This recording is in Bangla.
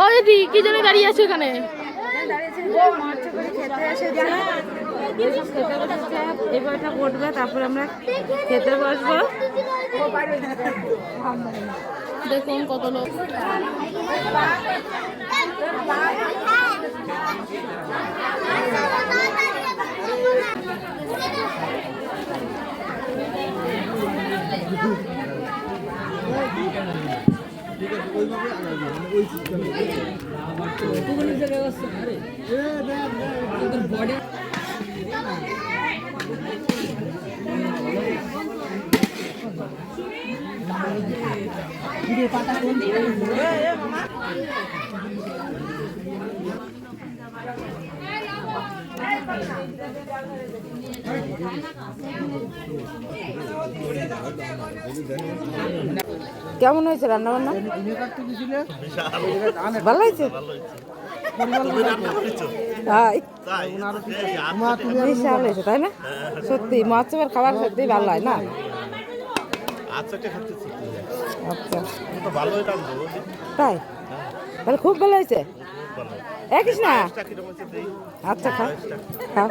ও দিদি কি জন্য দাঁড়িয়ে আছে এখানে? এবারটা ঘটবে, তারপর আমরা খেতে বসবো। দেখুন কত লোক। কেমন হয়েছে রান্না বান্না? ভালো হয়েছে। বিশাল হয়েছে তাই না? সত্যি মাছের খাবার সত্যি ভালো হয় না? আচ্ছা তাই, তাহলে খুব ভালো হয়েছে। একই না? আচ্ছা খাও খাও।